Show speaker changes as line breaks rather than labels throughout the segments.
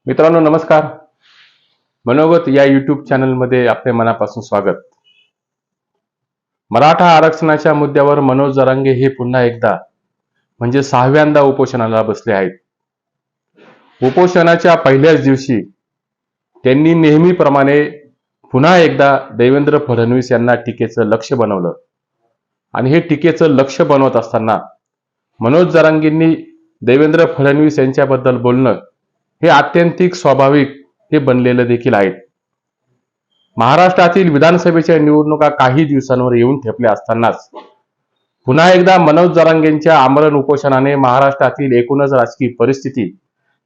मित्रांनो नमस्कार. मनोगत या यूट्यूब चॅनलमध्ये आपले मनापासून स्वागत. मराठा आरक्षणाच्या मुद्द्यावर मनोज जरांगे हे पुन्हा एकदा म्हणजे 6व्यांदा उपोषणाला बसले आहेत. उपोषणाच्या पहिल्याच दिवशी त्यांनी नेहमीप्रमाणे पुन्हा एकदा देवेंद्र फडणवीस यांना टीकेचं लक्ष्य बनवलं आणि हे टीकेचं लक्ष्य बनवत असताना मनोज जरांगेंनी देवेंद्र फडणवीस यांच्याबद्दल बोलणं हे अत्यंतिक स्वाभाविक हे बनलेलं देखील आहे. महाराष्ट्रातील विधानसभेच्या निवडणुका काही दिवसांवर येऊन ठेपल्या असतानाच पुन्हा एकदा मनोज जरांगेंच्या आमरण उपोषणाने महाराष्ट्रातील एकूणच राजकीय परिस्थिती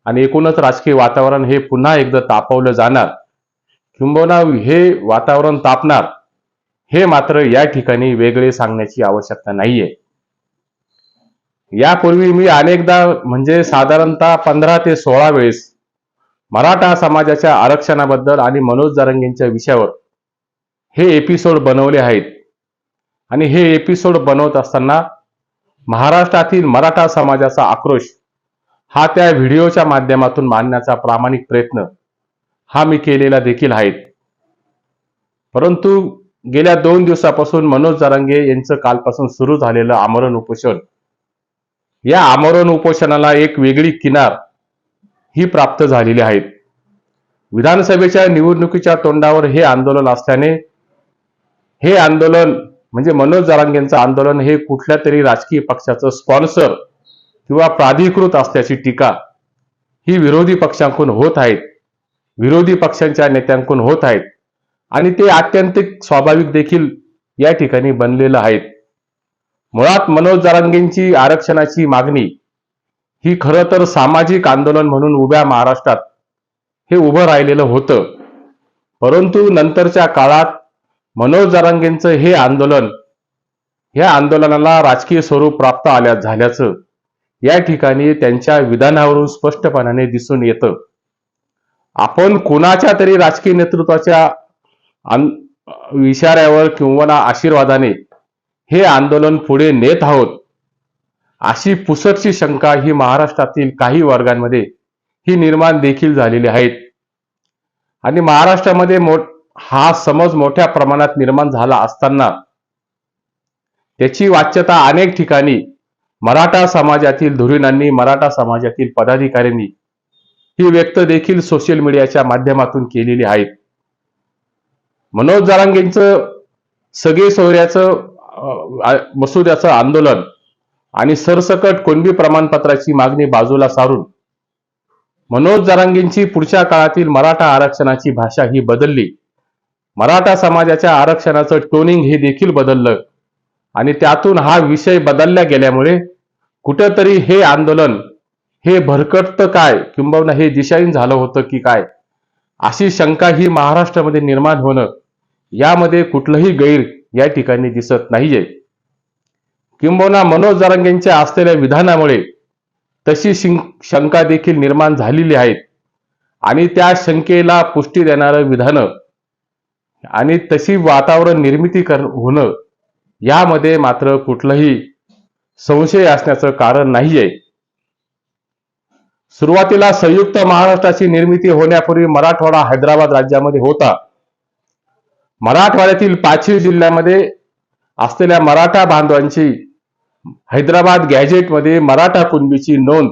आणि एकूणच राजकीय वातावरण हे पुन्हा एकदा तापवलं जाणार, किंबहुना हे वातावरण तापणार हे मात्र या ठिकाणी वेगळे सांगण्याची आवश्यकता नाहीये. यापूर्वी मी अनेकदा म्हणजे साधारणतः 15 ते 16 वेळेस मराठा समाजाच्या आरक्षणाबद्दल आणि मनोज जरांगेंच्या विषयावर हे एपिसोड बनवले आहेत आणि हे एपिसोड बनवत असताना महाराष्ट्रातील मराठा समाजाचा आक्रोश हा त्या व्हिडिओच्या माध्यमातून मांडण्याचा प्रामाणिक प्रयत्न हा मी केलेला देखील आहे. परंतु गेल्या 2 दिवसापासून मनोज जरांगे यांचं कालपासून सुरू झालेलं आमरण उपोषण, या आमरण उपोषणाला एक वेगळी किनार ही प्राप्त झालेली आहे. विधानसभेच्या निवडणुकीच्या तोंडावर हे आंदोलन असल्याने हे आंदोलन म्हणजे मनोज जरांगेंचं आंदोलन हे कुठल्या तरी राजकीय पक्षाचं स्पॉन्सर किंवा प्राधिकृत असल्याची टीका ही विरोधी पक्षांकडून होत आहेत, विरोधी पक्षांच्या नेत्यांकडून होत आहेत आणि ते अत्यंतिक स्वाभाविक देखील या ठिकाणी बनलेलं आहे. मुळात मनोज जरांगेंची आरक्षणाची मागणी ही खरं तर सामाजिक आंदोलन म्हणून उभ्या महाराष्ट्रात हे उभं राहिलेलं होतं. परंतु नंतरच्या काळात मनोज जरांगेंचं हे आंदोलन, ह्या आंदोलनाला राजकीय स्वरूप प्राप्त झाल्याचं या ठिकाणी त्यांच्या विधानावरून स्पष्टपणाने दिसून येतं. आपण कोणाच्या तरी राजकीय नेतृत्वाच्या इशाऱ्यावर किंवा आशीर्वादाने हे आंदोलन पुढे नेत आहोत अशी पुसटची शंका ही महाराष्ट्रातील काही वर्गांमध्ये ही निर्माण देखील झालेली आहेत आणि महाराष्ट्रामध्ये हा समज मोठ्या प्रमाणात निर्माण झाला असताना त्याची वाच्यता अनेक ठिकाणी मराठा समाजातील धुरीणांनी, मराठा समाजातील पदाधिकाऱ्यांनी ही व्यक्त देखील सोशल मीडियाच्या माध्यमातून केलेली आहेत. मनोज जरांगेंचं सगळे सोयऱ्याचं मसुद्याचं आंदोलन आणि सरसकट कुणबी प्रमाणपत्राची मागणी बाजूला सारून मनोज जरांगेंची पुढच्या काळातील मराठा आरक्षणाची भाषा ही बदलली, मराठा समाजाच्या आरक्षणाचं टोनिंग हे देखील बदललं आणि त्यातून हा विषय बदलला गेल्यामुळे कुठेतरी हे आंदोलन हे भरकटतं काय किंबहुना हे दिशाहीन झालं होतं की काय अशी शंका ही महाराष्ट्रामध्ये निर्माण होणं यामध्ये कुठलंही गैर या ठिकाणी दिसत नाहीये. किंबहुना मनोज जरांगेंच्या असलेल्या विधानामुळे तशी शंका देखील निर्माण झालेली आहेत आणि त्या शंकेला पुष्टी देणारं विधानं आणि तशी वातावरण निर्मिती होणं यामध्ये मात्र कुठलंही संशय असण्याचं कारण नाहीये. सुरुवातीला संयुक्त महाराष्ट्राची निर्मिती होण्यापूर्वी मराठवाडा हैदराबाद राज्यामध्ये होता. मराठवाड्यातील 5 जिल्ह्यामध्ये असलेल्या मराठा बांधवांची हैदराबाद गॅझेटमध्ये मराठा कुणबीची नोंद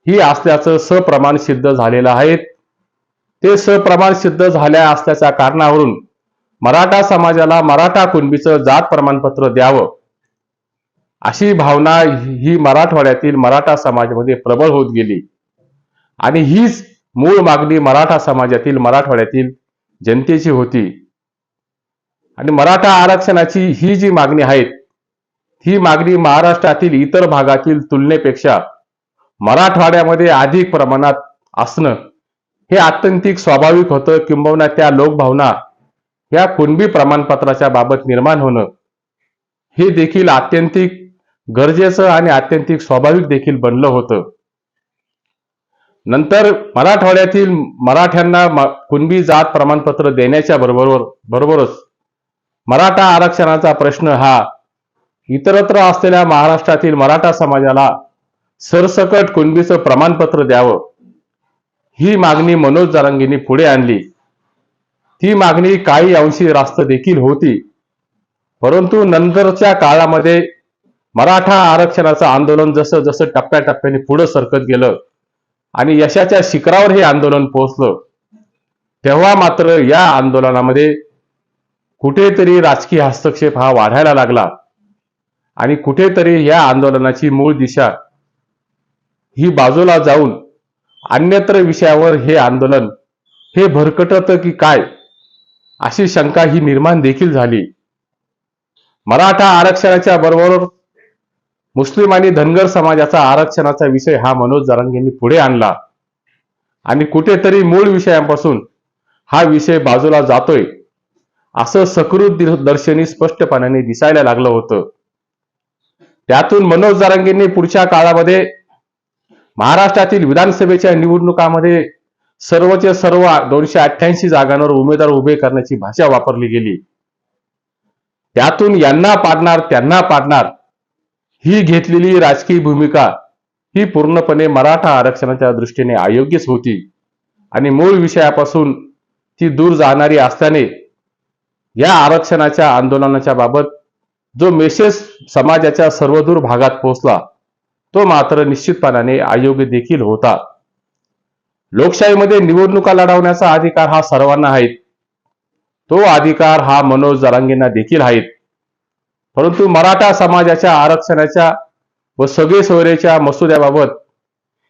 ही असल्याचं सप्रमाण सिद्ध झालेलं आहे. ते सप्रमाण सिद्ध झाल्या असल्याच्या कारणावरून मराठा समाजाला मराठा कुणबीचं जात प्रमाणपत्र द्यावं अशी भावना ही मराठवाड्यातील मराठा समाजामध्ये प्रबळ होत गेली आणि हीच मूळ मागणी मराठा समाजातील मराठवाड्यातील जनतेची होती आणि मराठा आरक्षणाची ही जी मागणी आहे ही मागणी महाराष्ट्रातील इतर भागातील तुलनेपेक्षा मराठवाड्यामध्ये अधिक प्रमाणात असणं हे अत्यंतिक स्वाभाविक होतं. किंबहुना त्या लोकभावना या कुणबी प्रमाणपत्राच्या बाबत निर्माण होणं हे देखील अत्यंतिक गरजेचं आणि अत्यंतिक स्वाभाविक देखील बनलं होतं. नंतर मराठवाड्यातील मराठ्यांना कुणबी जात प्रमाणपत्र देण्याच्या बरोबरच मराठा आरक्षणाचा प्रश्न हा इतरत्र असलेल्या महाराष्ट्रातील मराठा समाजाला सरसकट कुणबीचं प्रमाणपत्र द्यावं ही मागणी मनोज जरांगेंनी पुढे आणली. ती मागणी काही अंशी रास्त देखील होती. परंतु नंतरच्या काळामध्ये मराठा आरक्षणाचं आंदोलन जसं जसं टप्प्याटप्प्याने पुढे सरकत गेलं आणि यशाच्या शिखरावर हे आंदोलन पोहोचलं, तेव्हा मात्र या आंदोलनामध्ये कुठेतरी राजकीय हस्तक्षेप हा वाढायला लागला आणि कुठेतरी या आंदोलनाची मूळ दिशा ही बाजूला जाऊन अन्यत्र विषयावर हे आंदोलन हे भरकटत की काय अशी शंका ही निर्माण देखील झाली. मराठा आरक्षणाच्या बरोबर मुस्लिम आणि धनगर समाजाचा आरक्षणाचा विषय हा मनोज जरांगेंनी पुढे आणला आणि कुठेतरी मूळ विषयापासून हा विषय बाजूला जातोय असं सकृत दर्शनी स्पष्टपणाने दिसायला लागलं होतं. त्यातून मनोज जरांगेंनी पुढच्या काळामध्ये महाराष्ट्रातील विधानसभेच्या निवडणुकामध्ये सर्वचे सर्व 288 जागांवर उमेदवार उभे करण्याची भाषा वापरली गेली. त्यातून यांना पाडणार त्यांना पाडणार ही घेतलेली राजकीय भूमिका ही पूर्णपणे मराठा आरक्षणाच्या दृष्टीने अयोग्यच होती आणि मूळ विषयापासून ती दूर जाणारी असल्याने या आरक्षणाच्या आंदोलनाच्या बाबत जो मेसेज समाजाच्या सर्वदूर भागात पोहोचला तो मात्र निश्चितपणाने अयोग्य देखील होता. लोकशाहीमध्ये निवडणुका लढवण्याचा अधिकार हा सर्वांना आहे. तो अधिकार हा मनोज जरांगेंना देखील आहे. परंतु मराठा समाजाच्या आरक्षणाच्या व सगळे सोयरेच्या मसुद्याबाबत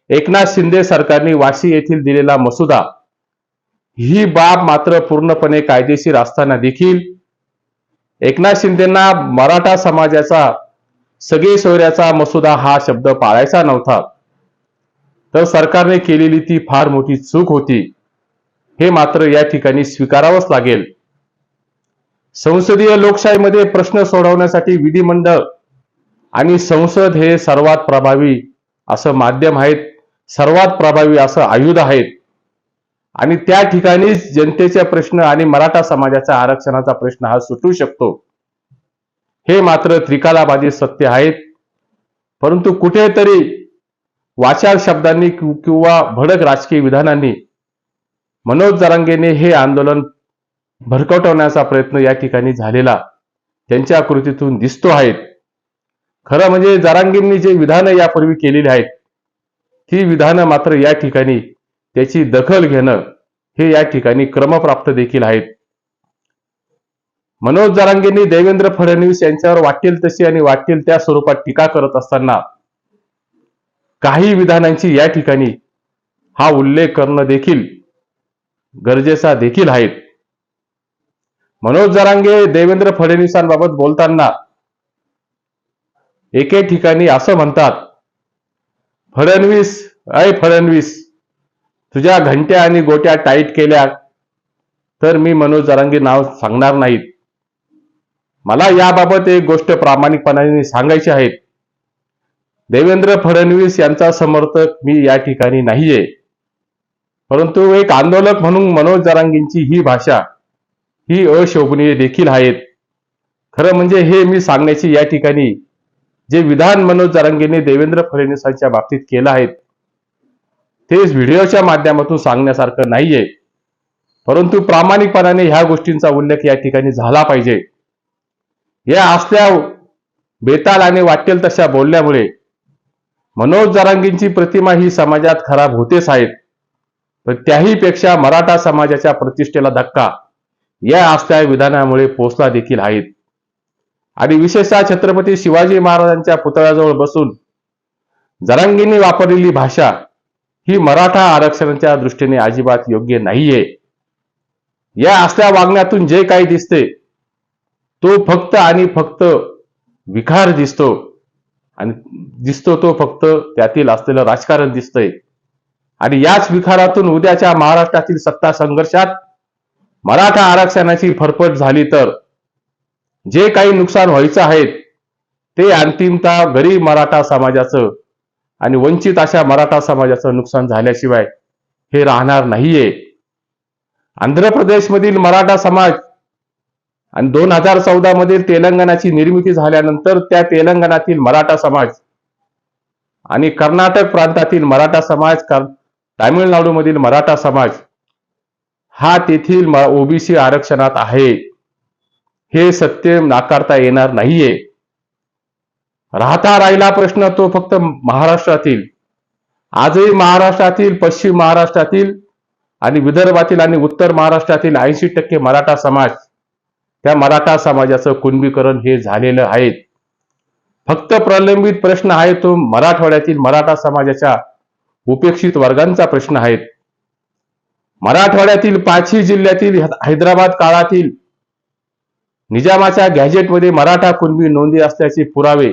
एकनाथ शिंदे सरकारने वाशी येथील दिलेला मसुदा ही बाब मात्र पूर्णपणे कायदेशीर असताना देखील एकनाथ शिंदेंना मराठा समाजाचा सगळे सोयऱ्याचा मसुदा हा शब्द पाळायचा नव्हता. तर सरकारने केलेली ती फार मोठी चूक होती, हे मात्र या ठिकाणी स्वीकारावंच लागेल. संसदीय लोकशाहीमध्ये प्रश्न सोडवण्यासाठी विधिमंडळ आणि संसद हे सर्वात प्रभावी असं माध्यम आहेत, सर्वात प्रभावी असं आयुध आहेत आणि त्या ठिकाणीच जनतेचे प्रश्न आणि मराठा समाजाच्या आरक्षणाचा प्रश्न हा सुटू शकतो. हे मात्र त्रिकालाबाधी सत्य आहेत. परंतु कुठेतरी वाचाल शब्दांनी किंवा भडक राजकीय विधानांनी मनोज जरांगेने हे आंदोलन भरकटवण्याचा प्रयत्न या ठिकाणी झालेला त्यांच्या कृतीतून दिसतो आहे. खरं म्हणजे जरांगेंनी जे विधानं यापूर्वी केलेली आहेत ही विधानं मात्र या ठिकाणी त्याची दखल घेणं हे या ठिकाणी क्रमप्राप्त देखील आहेत. मनोज जरांगेंनी देवेंद्र फडणवीस यांच्यावर वाटेल तशी आणि वाटेल त्या स्वरूपात टीका करत असताना काही विधानांची या ठिकाणी हा उल्लेख करणं देखील गरजेचा देखील आहे. मनोज जरांगे देवेंद्र फडणवीसांबाबत बोलताना एके ठिकाणी असं म्हणतात, फडणवीस अय फडणवीस तुझ्या घंट्या आणि गोट्या टाईट केल्या तर मी मनोज जरांगे नाव सांगणार नाहीत. मला याबाबत एक गोष्ट प्रामाणिकपणाने सांगायची आहे. देवेंद्र फडणवीस यांचा समर्थक मी या ठिकाणी नाहीये, परंतु एक आंदोलक म्हणून मनोज जरांगेंची ही भाषा ही अशोभनीय देखील आहेत. खरं म्हणजे हे मी सांगण्याची या ठिकाणी जे विधान मनोज जरांगेंनी देवेंद्र फडणवीसांच्या बाबतीत केलं आहे तेच व्हिडिओच्या माध्यमातून सांगण्यासारखं नाहीये, परंतु प्रामाणिकपणाने ह्या गोष्टींचा उल्लेख या ठिकाणी झाला पाहिजे. या असल्या बेताल आणि वाटेल तशा बोलल्यामुळे मनोज जरांगेंची प्रतिमा ही समाजात खराब होतेच आहेत, पण त्याही पेक्षा मराठा समाजाच्या प्रतिष्ठेला धक्का या असल्या विधानामुळे पोचला देखील आहेत. आणि विशेषतः छत्रपती शिवाजी महाराजांच्या पुतळ्याजवळ बसून जरांगेंनी वापरलेली भाषा ही मराठा आरक्षणाच्या दृष्टीने अजिबात योग्य नाहीये. या असल्या वागण्यातून जे काही दिसते तो फक्त आणि फक्त विकार दिसतो आणि दिसतो तो फक्त त्यातील असलेलं राजकारण दिसतंय. आणि याच विखारातून उद्याच्या महाराष्ट्रातील सत्ता संघर्षात मराठा आरक्षणाची फरफट झाली तर जे काही नुकसान व्हायचं आहे ते अंतिमतः गरीब मराठा समाजाचं आणि वंचित अशा मराठा समाजाचं नुकसान झाल्याशिवाय हे राहणार नाहीये. आंध्र प्रदेशमधील मराठा समाज आणि 2014 मधील तेलंगणाची निर्मिती झाल्यानंतर त्या तेलंगणातील मराठा समाज आणि कर्नाटक प्रांतातील मराठा समाज तामिळनाडूमधील मराठा समाज हा तेथील ओबीसी आरक्षणात आहे, हे सत्य नाकारता येणार नाहीये. राहिला प्रश्न तो फक्त महाराष्ट्रातील. आजही महाराष्ट्रातील, पश्चिम महाराष्ट्रातील आणि विदर्भातील आणि उत्तर महाराष्ट्रातील 80% मराठा समाज, त्या मराठा समाजाचं कुणबीकरण हे झालेलं आहे. फक्त प्रलंबित प्रश्न आहे तो मराठवाड्यातील मराठा समाजाच्या उपेक्षित वर्गांचा प्रश्न आहे. मराठवाड्यातील 5ही जिल्ह्यातील हैदराबाद काळातील निजामाच्या गॅझेटमध्ये मराठा कुणबी नोंदी असल्याचे पुरावे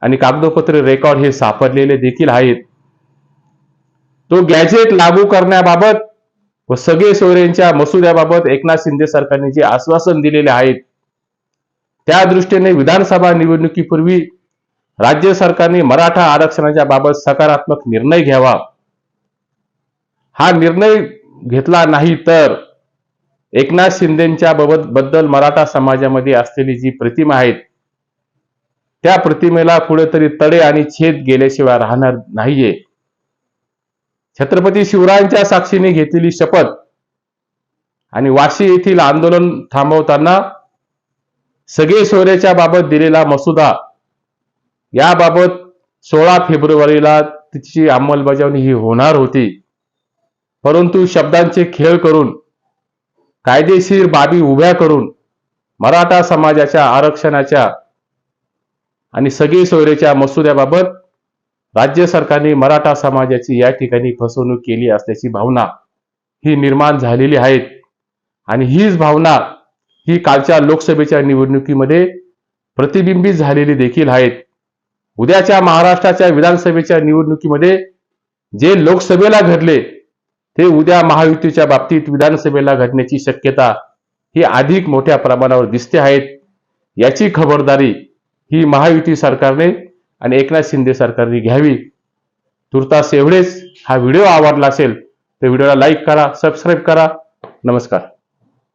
आणि कागदोपत्री रेकॉर्ड हे सापडलेले देखील आहेत. तो गॅझेट लागू करण्याबाबत व सगळे सोयऱ्यांच्या मसुद्याबाबत एकनाथ शिंदे सरकारने जे आश्वासन दिलेले आहेत, त्या दृष्टीने विधानसभा निवडणुकीपूर्वी राज्य सरकारने मराठा आरक्षणाच्या बाबत सकारात्मक निर्णय घ्यावा. हा निर्णय घेतला नाही तर एकनाथ शिंदेच्या बद्दल मराठा समाजामध्ये असलेली जी प्रतिमा आहे, त्या प्रतिमेला कुठेतरी तडे आणि छेद गेल्याशिवाय राहणार नाहीये. छत्रपती शिवरायांच्या साक्षीने घेतलेली शपथ आणि वाशी येथील आंदोलन थांबवताना सगळे सोयऱ्याच्या बाबत दिलेला मसुदा, याबाबत 16 फेब्रुवारीला तिची अंमलबजावणी ही होणार होती. परंतु शब्दांचे खेळ करून, कायदेशीर बाबी उभ्या करून मराठा समाजाच्या आरक्षणाच्या आणि सगळे सोयऱ्याच्या मसुद्याबाबत राज्य सरकारने मराठा समाजाची या ठिकाणी फसवणूक केली असल्याची भावना ही निर्माण झालेली आहे. आणि हीच भावना ही कालच्या लोकसभेच्या निवडणुकीमध्ये प्रतिबिंबित झालेली देखील आहेत. उद्याच्या महाराष्ट्राच्या विधानसभेच्या निवडणुकीमध्ये जे लोकसभेला घडले ते उद्या महायुतीच्या बाबतीत विधानसभेला घडण्याची शक्यता ही अधिक मोठ्या प्रमाणावर दिसते आहेत. याची खबरदारी ही महायुती सरकारने आणि एकनाथ शिंदे सरकारने घ्यावी. तुर्तास एवढेच. हा व्हिडिओ आवडला असेल तर व्हिडिओला लाईक करा, सबस्क्राईब करा. नमस्कार.